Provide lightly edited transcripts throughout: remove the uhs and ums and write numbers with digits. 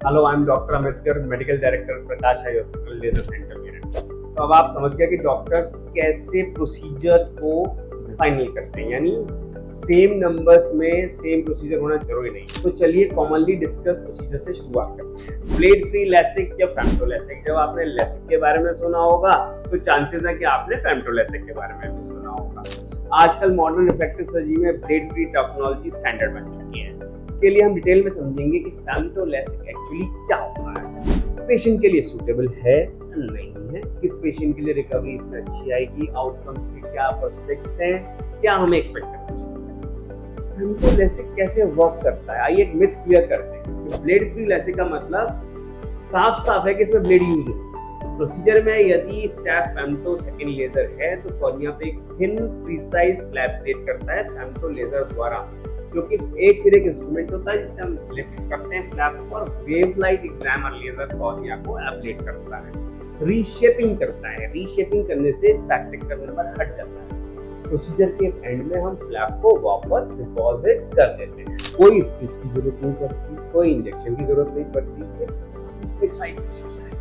Hello, I am doctor Ambedkar, medical director Prakash eye hospital laser centre Meerut. तो अब आप समझ गए कि डॉक्टर कैसे प्रोसीजर को फाइनल करते हैं, यानी सेम नंबर्स में सेम प्रोसीजर होना जरूरी नहीं। तो चलिए कॉमनली डिस्कस प्रोसीजर से शुरुआत करते हैं। ब्लेड फ्री लैसिक या फेमटोलैसिक। जब आपने लैसिक के बारे में सुना होगा तो चांसेस है कि आपने फेमटोलैसिक के बारे में भी सुना होगा। आजकल मॉडर्न रिफ्रैक्टिव सर्जरी में ब्लेड फ्री टेक्नोलॉजी स्टैंडर्ड बन चुकी है। इसके लिए हम डिटेल में समझेंगे कि फेमटोलैसिक एक्चुअली क्या होता है, पेशेंट के लिए सूटेबल है या नहीं है, किस पेशेंट के लिए रिकवरी इसमें अच्छी आएगी, आउटकम्स के क्या प्रोस्पेक्ट्स हैं, क्या हमें एक्सपेक्ट करना चाहिए, फेमटोलैसिक कैसे वर्क करता है। आइए एक मिथ क्लियर करते हैं। ब्लेड फ्री लैसिक का मतलब साफ है कि इसमें ब्लेड यूज नहीं। प्रोसीजर में यदि स्टेप फेमटो सेकंड लेजर है तो कॉर्निया पे एक थिन प्रिसाइज फ्लैप क्रिएट करता है फेमटो लेजर द्वारा, जो कि एक इंस्ट्रूमेंट होता है जिससे हम लिफ्ट करते हैं फ्लैप को और wave light excimer laser cornea को एब्लेट करता है, रीशेपिंग करता है। रीशेपिंग करने से स्पैक्टिक करने पर हट जाता है। प्रोसीजर के एंड में हम फ्लैप को वापस डिपॉजिट कर देते हैं। कोई स्टिच की जरूरत नहीं पड़ती, कोई इंजेक्शन की जरूरत नहीं पड़ती। ये बहुत ही प्रिसाइज प्रोसीजर है।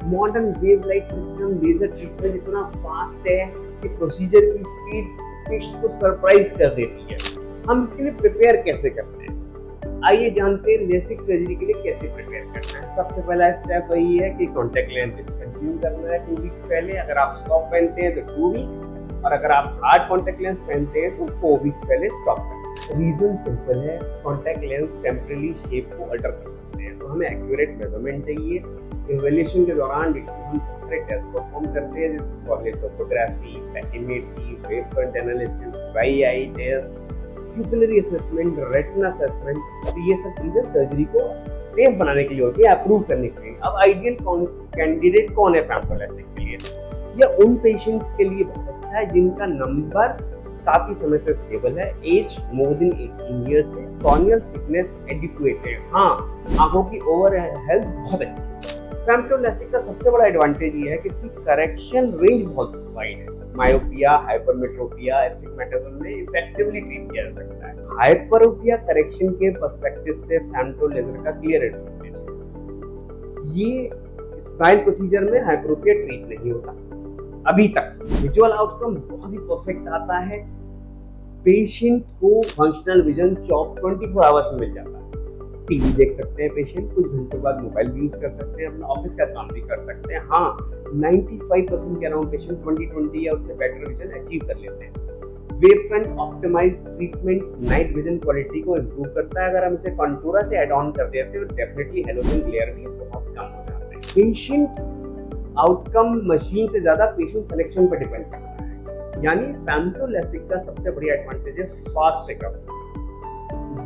Modern wave light system laser treatment इतना फास्ट है कि प्रोसीजर की स्पीड पेशेंट को सरप्राइज कर देती है। हम इसके लिए प्रिपेयर कैसे करते हैं, आइए जानते हैं लेसिक सर्जरी के लिए कैसे प्रिपेयर करना है। सबसे पहला स्टेप वही है कि कॉन्टैक्ट लेंस डिसकंटिन्यू करना है 2 वीक्स पहले। अगर आप सॉफ्ट पहनते हैं तो 2 वीक्स, और अगर आप हार्ड कॉन्टैक्ट लेंस पहनते हैं तो 4 वीक्स पहले स्टॉप करें। रीजन सिंपल है, कॉन्टैक्ट लेंस टेम्परेरी शेप को अल्टर कर सकते हैं, तो हमें एक्यूरेट मेजरमेंट चाहिए। इवैल्यूएशन के दौरान हम दूसरे टेस्ट परफॉर्म करते हैं, जैसे corneal topography, pachymetry, wave front analysis, dry eye test, pupillary assessment, retina assessment. तो ये सब चीजें सर्जरी को सेफ बनाने के लिए होती है, अप्रूव करने के लिए। अब आइडियल कैंडिडेट कौन है फेमटोलैसिक के लिए? या उन पेशेंट्स के लिए बहुत अच्छा है जिनका नंबर काफी समय से स्टेबल है, एज मोर देन 18 ईयर्स है, कॉर्नियल थिकनेस एडिक्वेट है, हाँ आंखों की ओवर हेल्थ बहुत अच्छी है। फेमटोलैसिक का सबसे बड़ा एडवांटेज ये है कि इसकी करेक्शन रेंज बहुत वाइड है। मायोपिया, हाइपरमेट्रोपिया, एस्टिग्मेटिज्म में इफेक्टिवली ट्रीट किया जा सकता है। हाइपरोपिया करेक्शन के पर्सपेक्टिव से फेमटो लेजर का क्लियर एडवांटेज है। ये स्माइल प्रोसीजर में हाइपरोपिया ट्रीट नहीं होता अभी तक। विजुअल आउटकम बहुत ही परफेक्ट आता है। पेशेंट को फंक्शनल विजन 24 आवर्स में मिल जाता है। टीवी देख सकते हैं पेशेंट, कुछ घंटों बाद मोबाइल भी यूज कर सकते हैं, अपना ऑफिस का काम भी कर सकते हैं। हाँ, 95% के अराउंड पेशेंट 20/20 या उससे बेटर विजन अचीव कर लेते हैं। Wave front optimize treatment night vision quality को इंप्रूव करता है। अगर हम इसे कंटूरा से ऐड ऑन कर देते हैं तो डेफिनेटली हैलोजन ग्लेयर भी बहुत कम हो जाते हैं। पेशेंट आउटकम मशीन से ज्यादा पेशेंट सिलेक्शन पर डिपेंड करता है, यानी फेमटोलैसिक का सबसे बड़ी एडवांटेज है फास्ट रिकवरी।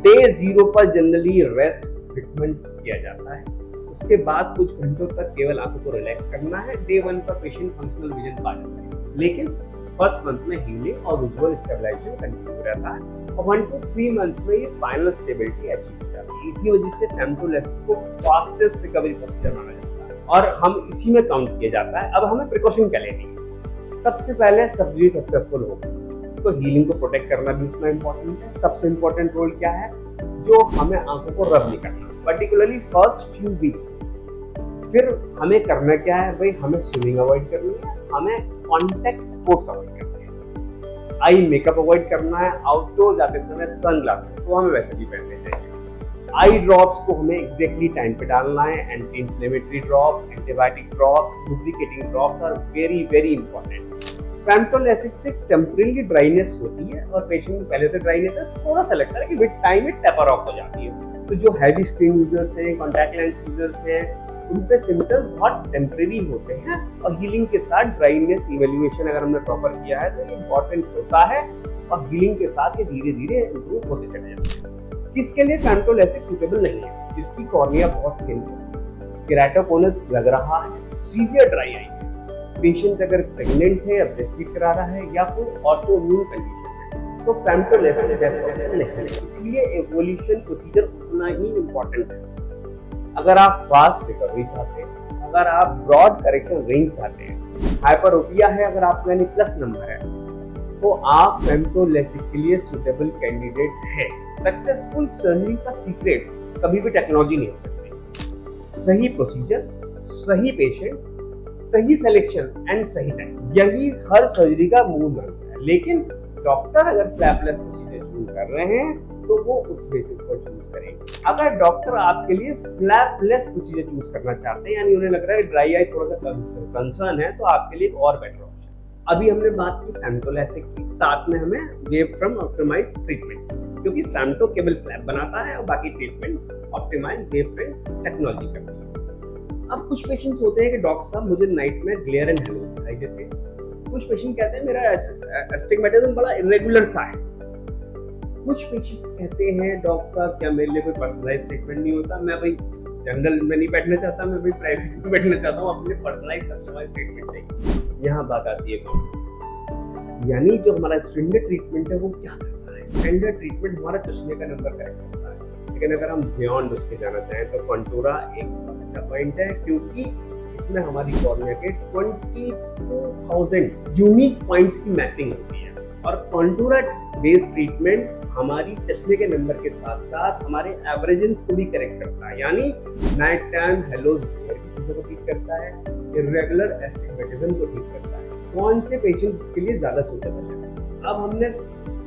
डे 0 पर जनरली रेस्ट ट्रीटमेंट किया जाता है, उसके बाद कुछ घंटों तक केवल आंखों को रिलैक्स करना है। डे 1 पर पेशेंट फंक्शनल विजन पा जाता है, लेकिन फर्स्ट मंथ में हीलिंग और विजुअल स्टेबलाइजेशन कंटिन्यू रहता है और 1 to 3 मंथ्स में ये फाइनल स्टेबिलिटी अचीव हो जाती है। इसी वजह से फेमटोलैसिस को फास्टेस्ट रिकवरी प्रोसीजर माना जाता है और हम इसी में काउंट किया जाता है। अब हमें प्रिकॉशन क्या लेनी है? सबसे पहले सर्जरी सक्सेसफुल हो तो हीलिंग को प्रोटेक्ट करना भी उतना इम्पोर्टेंट है। सबसे इम्पोर्टेंट रोल क्या है? जो हमें आंखों को रब नहीं करना, पर्टिकुलरली फर्स्ट फ्यू वीक्स। फिर हमें करना क्या है भाई? हमें स्विमिंग अवॉइड करनी है, हमें कॉन्टैक्ट स्पोर्ट्स अवॉइड करने हैं, आई मेकअप अवॉइड करना है, आउटडोर जाते समय सनग्लासेस तो हमें वैसे भी पहनने चाहिए। आई ड्रॉप्स को हमें एग्जैक्टली टाइम पे डालना है। Anti inflammatory drops, antibiotic drops, lubricating drops are very very important. FemtoLASIK से टेम्परेरी ड्राइनेस होती है और पेशेंट में पहले से ड्राइनेस है, थोड़ा सा लगता है कि with time it taper of हो जाती है। तो जो हैवी स्क्रीन यूजर्स हैं, कॉन्टैक्ट लेंस यूजर्स हैं, उन पे सिम्टम्स बहुत टेम्परेरी होते हैं और हीलिंग के साथ ड्राइनेस इवैल्यूएशन अगर हमने प्रॉपर किया है तो ये इंपॉर्टेंट होता है और हीलिंग के साथ ये धीरे धीरे इंप्रूव होते चले जाते हैं। किसके लिए फेमटोलैसिक सूटेबल नहीं है? जिसकी कॉर्निया बहुत थिन है, केराटोकोनस लग रहा है, सीवियर ड्राई आई है, पेशेंट अगर प्रेग्नेंट है या ब्रेस्ट फीड करा रहा है या कोई ऑटो इम्यून कंडीशन है तो फेमटोलैसिक बेस्ट ऑप्शन नहीं है। इसलिए एवोल्यूशन प्रोसीजर उतना ही इम्पोर्टेंट है। अगर आप फास्ट रिकवरी चाहते हैं, अगर आप ब्रॉड करेक्शन रेंज चाहते हैं, हाइपरोपिया है अगर आपका यानी प्लस नंबर है, तो आप फेमटोलैसिक के लिए सुटेबल कैंडिडेट है। सक्सेसफुल सर्जरी का सीक्रेट कभी भी टेक्नोलॉजी नहीं हो सकती, सही प्रोसीजर, सही पेशेंट, सही सिलेक्शन एंड सही टाइम, यही हर सर्जरी का मूल मंत्र है। लेकिन डॉक्टर अगर फ्लैपलेस प्रोसीजर चूज कर रहे हैं तो वो उस बेसिस पर चूज करेंगे। अगर डॉक्टर आपके लिए फ्लैपलेस प्रोसीजर चूज करना चाहते हैं, यानी उन्हें लग रहा है ड्राई आई थोड़ा सा कंसर्न है, तो आपके लिए और बेटर ऑप्शन। अभी हमने बात की फेमटोलैसिक की, साथ में हमें वेव फ्रंट ऑप्टिमाइज ट्रीटमेंट, क्योंकि फेमटो केवल फ्लैप बनाता है और बाकी treatment optimize wave front technology करती है। अब कुछ पेशेंट्स होते हैं कि डॉक्टर साहब मुझे नाइट में ग्लेयर एंड हेलो दिखाई देते हैं। कुछ पेशेंट कहते हैं मेरा एस्टिग्मेटिज्म बड़ा इरेगुलर सा है। कुछ पेशेंट्स कहते हैं डॉक्टर साहब क्या मेरे लिए कोई पर्सनलाइज्ड ट्रीटमेंट नहीं होता, मैं भाई जनरल में नहीं बैठना चाहता, मैं भाई प्राइवेट में बैठना चाहता हूँ, अपने पर्सनलाइज्ड कस्टमाइज्ड ट्रीटमेंट चाहिए। यहाँ बात आती है यानी जो हमारा स्टैंडर्ड ट्रीटमेंट है वो क्या करता है। स्टैंडर्ड ट्रीटमेंट हमारा चश्मे का नंबर करेक्ट करता है, लेकिन अगर हम बियॉन्ड उसके जाना चाहें तो कंटूरा एक अच्छा पॉइंट है, क्योंकि इसमें हमारी कॉर्निया के 22,000 यूनिक पॉइंट्स की मैपिंग होती है। और कंटूरा बेस्ड ट्रीटमेंट हमारी चश्मे के नंबर के साथ साथ हमारे एवरेजेंस को भी करेक्ट करता है, यानी नाइट टाइम हेलोज की चीजों को ठीक करता है, इर्रेगुलर एस्टिग्मेटिज्म को ठीक करता है। कौन से पेशेंट्स के लिए ज्यादा सूटेबल है। अब हमने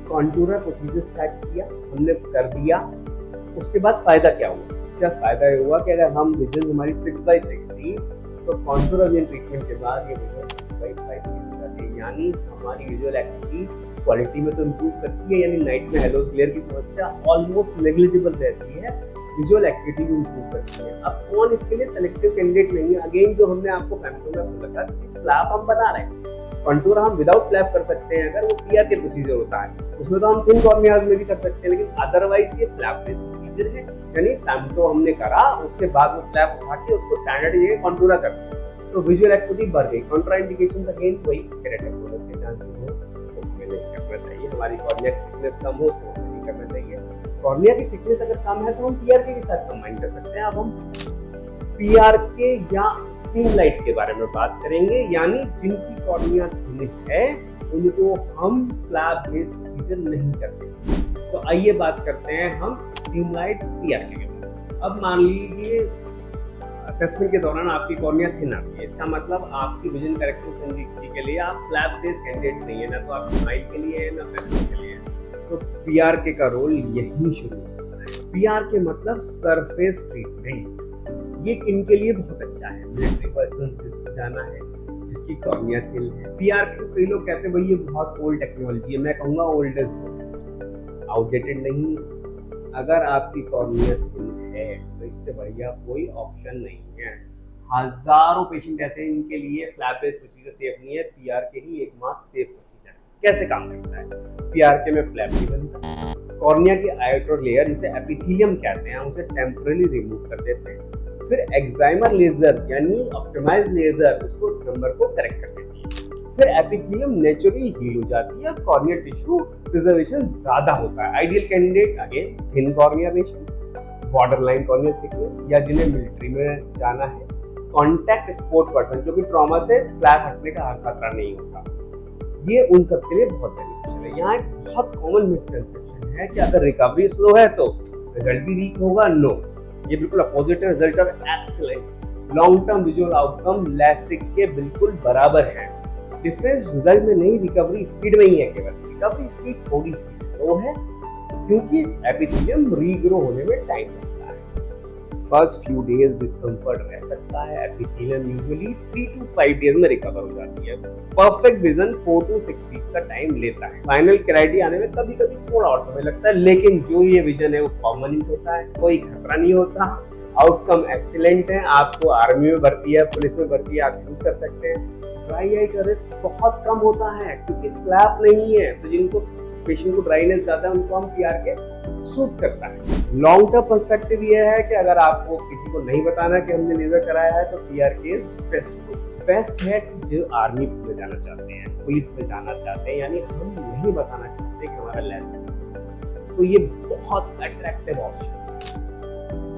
कंटूरा प्रोसीजर स्टार्ट किया, हमने कर दिया, उसके बाद फायदा क्या हुआ? क्या फायदा ये हुआ कि अगर हम विजन हमारी 6/6 थी तो कंटूरा ट्रीटमेंट के बाद ये विजन 6/5 हो जाती है, यानी हमारी विजुअल एक्टिविटी क्वालिटी में तो इम्प्रूव करती है, यानी नाइट में हेलोज ग्लेयर की समस्या ऑलमोस्ट नेग्लिजिबल रहती है, विजुअल एक्टिविटी भी इम्प्रूव करती है। अब कौन इसके लिए सेलेक्टिव कैंडिडेट नहीं है? अगेन जो हमने आपको फेमटो में बताया कि फ्लैप हम बना रहे हैं, कंटूरा हम विदाउट फ्लैप कर सकते हैं अगर वो पीआर के प्रोसीजर होता है, उसमें तो हम थिन कॉर्नियाज में भी कर सकते हैं, लेकिन अदरवाइज ये फ्लैप बेस्ड प्रोसीजर है, यानी फेमटो हमने करा उसके बाद वो फ्लैप उठा के उसको स्टैंडर्ड ये कंटूरा कर दिया, तो विजुअल एक्टिविटी बढ़ गई। कॉन्ट्राइंडिकेशंस अगेन वही केराटिनोसिस के चांसेस हो तो हमें नहीं करना चाहिए, हमारी कॉर्निया की थिकनेस कम हो तो हमें नहीं करना चाहिए। कॉर्निया की थिकनेस अगर कम है तो हम पीआरके के साथ कंबाइन कर सकते हैं। अब हम पीआरके या स्ट्रीमलाइट के बारे में बात करेंगे, यानी जिनकी कॉर्निया थिन है उनको हम फ्लैप बेस्ड प्रोसीजर नहीं करते। तो आइए बात करते हैं हम स्ट्रीमलाइट पीआरके के बारे में। अब मान लीजिए असेसमेंट के दौरान आपकी कॉर्निया थिन आती है, इसका मतलब आपकी विजन करेक्शन संजीवनी के लिए आप फ्लैप बेस्ड कैंडिडेट नहीं है, ना तो आप स्माइल के लिए है ना फेमटो के लिए। तो पीआरके का रोल यही शुरू होता है। पीआरके मतलब सरफेस ट्रीटमेंट, ये इनके लिए बहुत अच्छा है। मिलिट्री पर्सन्स जिसको जाना है, जिसकी कॉर्निया थिन है, पीआरके को कई लोग कहते हैं भाई ये बहुत ओल्ड टेक्नोलॉजी है, मैं कहूँगा ओल्ड इज आउटडेटेड नहीं। अगर आपकी कॉर्निया थिन है तो इससे बढ़िया कोई ऑप्शन नहीं है। हजारों पेशेंट ऐसे हैं इनके लिए फ्लैप बेस्ड प्रोसीजर सेफ नहीं है, पीआरके ही एकमात्र सेफ प्रोसीजर है। कैसे काम करता है? पीआरके में फ्लैप नहीं बनता, कॉर्निया की आयोटर लेयर जिसे एपिथेलियम कहते हैं उसे टेम्पररी रिमूव कर देते हैं, फिर एक्साइमर लेजर यानी ऑप्टिमाइज लेजर उसको नंबर को करेक्ट कर देती है, फिर एपिथेलियम नेचुरली हील हो जाती है, कॉर्निया टिश्यू प्रिजर्वेशन ज्यादा होता है। Ideal candidate again thin cornea patient, borderline cornea thickness, या जिन्हें मिलिट्री में जाना है, कॉन्टैक्ट स्पोर्ट पर्सन क्योंकि ट्रॉमा से फ्लैप हटने का खतरा नहीं होता, ये उन सब के लिए बहुत बेनिफिशियल है। यहाँ एक बहुत कॉमन मिसकंसेप्शन है कि अगर रिकवरी स्लो है तो रिजल्ट भी वीक होगा। नो, ये बिल्कुल अपोजिट है, result of excellent. Long term visual outcome LASIK के बिल्कुल बराबर है। डिफरेंस रिजल्ट में नहीं, रिकवरी स्पीड में ही है। केवल रिकवरी स्पीड थोड़ी सी स्लो है क्योंकि एपिथेलियम रीग्रो होने में टाइम लगता है। फर्स्ट फ्यू डेज डिस्कम्फर्ट रह सकता है, एपिथेलियम यूजुअली 3 to 5 डेज में रिकवर हो जाती है। परफेक्ट विजन 4 to 6 वीक का टाइम लेता है। फाइनल क्लैरिटी आने में कभी कभी थोड़ा और समय लगता है, लेकिन जो ये विजन है वो परमानेंट होता है, कोई खतरा नहीं होता। आउटकम एक्सीलेंट है। आपको आर्मी में भर्ती है, पुलिस में भर्ती है, आप यूज कर सकते हैं। ड्राई आई का रिस्क बहुत कम होता है क्योंकि फ्लैप नहीं है, तो जिनको पेशेंट को ड्राइनेस ज्यादा है उनको हम पीआरके सूट करता है। लॉन्ग टर्म पर्सपेक्टिव ये है कि अगर आपको किसी को नहीं बताना कि हमने लेजर कराया है तो पीआरके इज बेस्ट है कि जो आर्मी में जाना चाहते हैं, पुलिस में जाना चाहते हैं, यानी हम नहीं बताना चाहते कि हमारा लेसन, तो ये बहुत अट्रैक्टिव ऑप्शन है।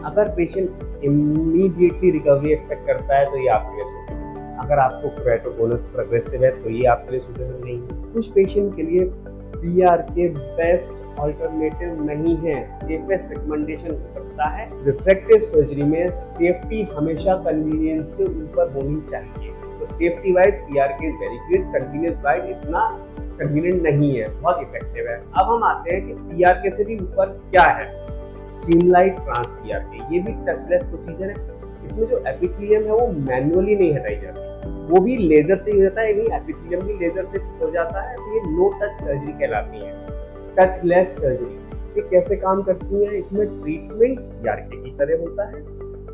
अगर पेशेंट इमीडिएटली रिकवरी एक्सपेक्ट करता है तो ये आपके लिए सूटेबल है। अगर आपको केराटोकोनस प्रोग्रेसिव है तो ये आपके लिए सूटेबल नहीं है। कुछ पेशेंट के लिए PRK बेस्ट ऑल्टरनेटिव नहीं है, सेफेस्ट रिकमेंडेशन हो सकता है। रिफ्रैक्टिव सर्जरी में सेफ्टी हमेशा कन्वीनियंस से ऊपर होनी चाहिए। तो safety wise PRK is very good, convenience wise इतना कन्वीनियंट नहीं है, बहुत इफेक्टिव है। अब हम आते हैं कि PRK से भी ऊपर क्या है, स्ट्रीमलाइट ट्रांस PRK। ये भी टचलेस प्रोसीजर है। इसमें जो एपिथेलियम है वो मैनुअली नहीं हटाई जाती, वो भी लेजर से ही हो जाता है, यानी एपिथेलियम भी लेजर से हो जाता है। तो ये नो टच सर्जरी कहलाती है, टचलेस सर्जरी। ये कैसे काम करती है, इसमें ट्रीटमेंट PRK की तरह होता है।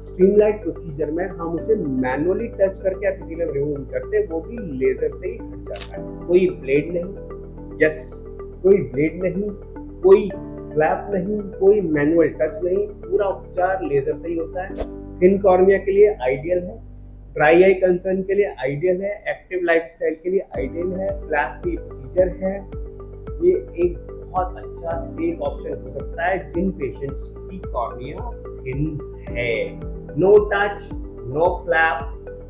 स्ट्रीमलाइट प्रोसीजर में हम उसे मैनुअली टच करके एपिथेलियम रिमूव करते हैं, वो भी लेजर से ही हट जाता है। कोई ब्लेड नहीं, यस, कोई ब्लेड नहीं, कोई फ्लैप नहीं, कोई मैनुअल टच नहीं, पूरा उपचार लेजर से ही होता है। थिन कॉर्निया के लिए आइडियल है, ड्राई आई कंसर्न के लिए आइडियल है, एक्टिव लाइफस्टाइल के लिए आइडियल है, फ्लैप फ्री प्रोसीजर है। ये एक बहुत अच्छा सेफ ऑप्शन हो सकता है जिन पेशेंट्स की कॉर्निया थिन है। No touch, no flap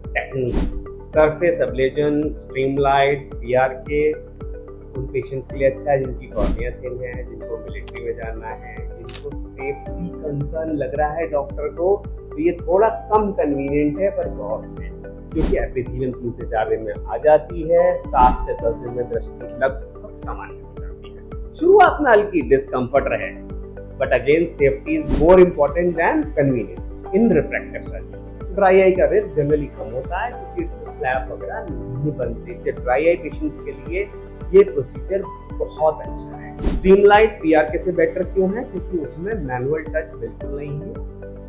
technique, surface ablation, streamlight PRK उन पेशेंट्स के लिए अच्छा है जिनकी कॉर्निया थिन है, जिनको मिलिट्री में जाना है, जिनको सेफ्टी कंसर्न लग रहा है डॉक्टर को। तो ये थोड़ा कम कन्वीनियंट है पर बहुत सेफ, क्योंकि एपिथेलियम 3 से 4 दिन में आ जाती है, 7 से 10 दिन में दृष्टि लगभग सामान्य हो जाती है। शुरुआत में हल्की डिस्कम्फर्ट रहे, but again safety is more important then convenience in refractive surgery. Dry eye का रिस्क जनरली कम होता है क्योंकि इसमें फ्लैप वगैरह नहीं बनती। ड्राई आई पेशेंट्स के लिए ये प्रोसीजर बहुत अच्छा है। स्ट्रीमलाइट PRK से बेटर क्यों है, क्योंकि उसमें मैनुअल टच बिल्कुल नहीं है,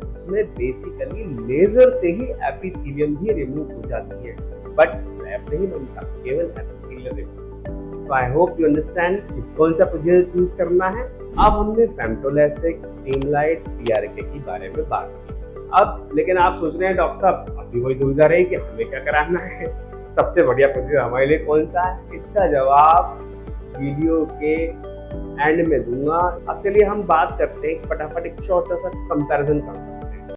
उसमें बेसिकली लेजर से ही एपिथेलियम भी रिमूव हो जाती है, बट फ्लैप नहीं बनता, केवल एपिथेलियम रिमूव। तो आई होप यू अंडरस्टैंड कौन सा प्रोसीजर चूज करना है। अब हमने फेमटोलैसिक, स्ट्रीमलाइट, PRK के बारे में बात की। अब लेकिन आप सोच रहे हैं डॉक्टर साहब अभी वही दुविधा रही कि हमें क्या कराना है, सबसे बढ़िया प्रोसीजर हमारे लिए कौन सा है। इसका जवाब इस वीडियो के एंड में दूंगा। अब चलिए हम बात करते हैं, फटाफट एक छोटा सा कंपैरिजन कर सकते हैं।